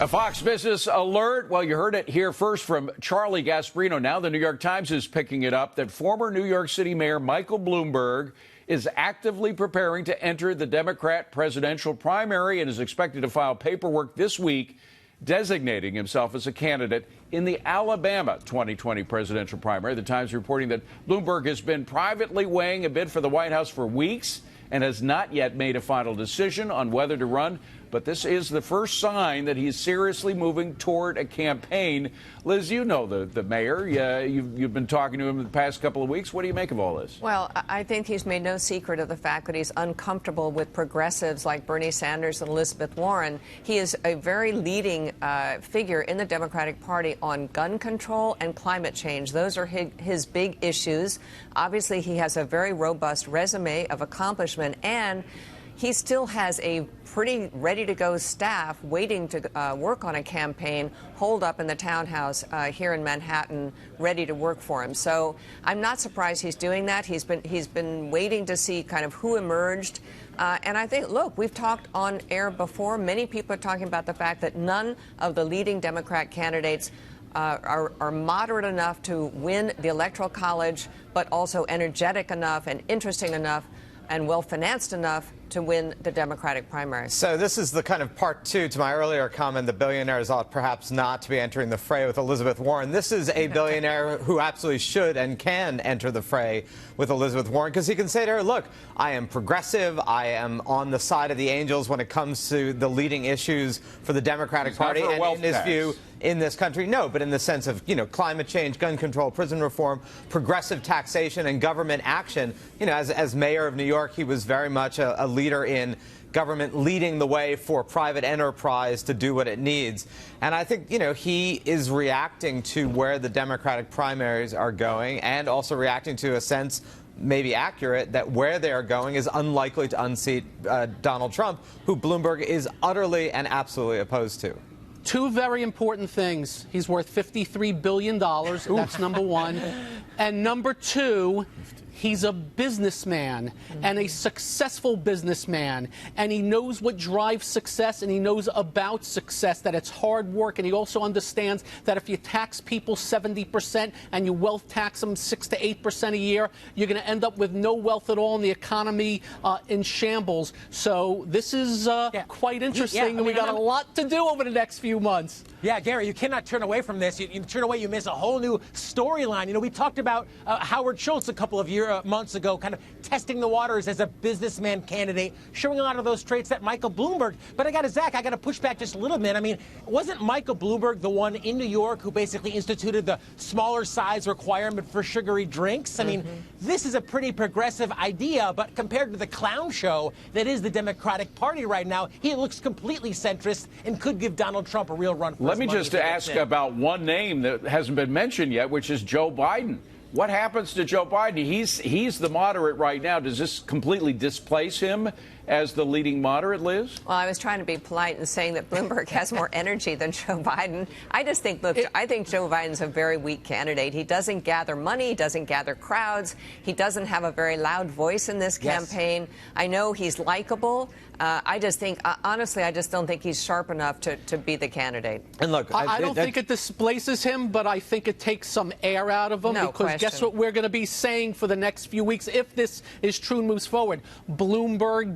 A Fox Business alert. Well, you heard it here first from Charlie Gasparino. Now the New York Times is picking it up that former New York City Mayor Michael Bloomberg is actively preparing to enter the Democrat presidential primary and is expected to file paperwork this week designating himself as a candidate in the Alabama 2020 presidential primary. The Times reporting that Bloomberg has been privately weighing a bid for the White House for weeks and has not yet made a final decision on whether to run. But this is the first sign that he's seriously moving toward a campaign. Liz, you know the mayor. You've been talking to him the past couple of weeks. What do you make of all this? Well, I think he's made no secret of the fact that he's uncomfortable with progressives like Bernie Sanders and Elizabeth Warren. He is a very leading figure in the Democratic Party on gun control and climate change. Those are his big issues. Obviously, he has a very robust resume of accomplishment, and he still has a pretty ready-to-go staff waiting to work on a campaign holed up in the townhouse here in Manhattan, ready to work for him. So I'm not surprised he's doing that. He's been waiting to see kind of who emerged. And I think, look, we've talked on air before. Many people are talking about the fact that none of the leading Democrat candidates are moderate enough to win the Electoral College, but also energetic enough and interesting enough and well-financed enough to win the Democratic primary. So this is the kind of part two to my earlier comment, the billionaires ought perhaps not to be entering the fray with Elizabeth Warren. This is a billionaire who absolutely should and can enter the fray with Elizabeth Warren, because he can say to her, look, I am progressive, I am on the side of the angels when it comes to the leading issues for the Democratic Party, and in his view, in this country, no, but in the sense of, climate change, gun control, prison reform, progressive taxation, and government action. As mayor of New York, he was very much a leader in government leading the way for private enterprise to do what it needs. And I think, he is reacting to where the Democratic primaries are going, and also reacting to a sense, maybe accurate, that where they are going is unlikely to unseat Donald Trump, who Bloomberg is utterly and absolutely opposed to. Two very important things. He's worth $53 billion. That's number one. And number two, he's a businessman and a successful businessman. And he knows what drives success, and he knows about success, that it's hard work. And he also understands that if you tax people 70% and you wealth tax them 6 to 8% a year, you're going to end up with no wealth at all and the economy in shambles. So this is quite interesting. And we got a lot to do over the next few months. Yeah, Gary, you cannot turn away from this. You turn away, you miss a whole new storyline. We talked about Howard Schultz a couple of months ago, kind of testing the waters as a businessman candidate, showing a lot of those traits that Michael Bloomberg. But I got to push back just a little bit. I mean, wasn't Michael Bloomberg the one in New York who basically instituted the smaller size requirement for sugary drinks? I mean, this is a pretty progressive idea, but compared to the clown show that is the Democratic Party right now, he looks completely centrist and could give Donald Trump a real run for his money. Let me just ask about one name that hasn't been mentioned yet, which is Joe Biden. What happens to Joe Biden? He's the moderate right now. Does this completely displace him as the leading moderate, Liz? Well, I was trying to be polite and saying that Bloomberg has more energy than Joe Biden. I just think, look, I think Joe Biden's a very weak candidate. He doesn't gather money. He doesn't gather crowds. He doesn't have a very loud voice in this campaign. Yes. I know he's likable. I just think, honestly, I just don't think he's sharp enough to be the candidate. And look, I don't think it displaces him, but I think it takes some air out of him. No because question. Guess what we're going to be saying for the next few weeks if this is true and moves forward? Bloomberg,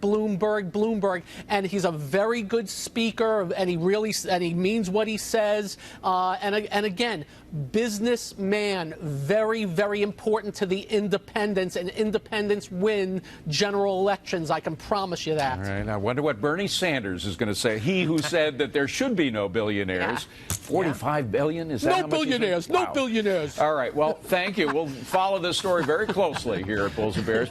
and he's a very good speaker, and he means what he says. And again, businessman, very, very important to the independents, and independents win general elections. I can promise you that. All right. I wonder what Bernie Sanders is going to say. He who said that there should be no billionaires. Yeah. $45 billion? Is that how much billionaires? No billionaires. All right. Well, thank you. We'll follow this story very closely here at Bulls and Bears.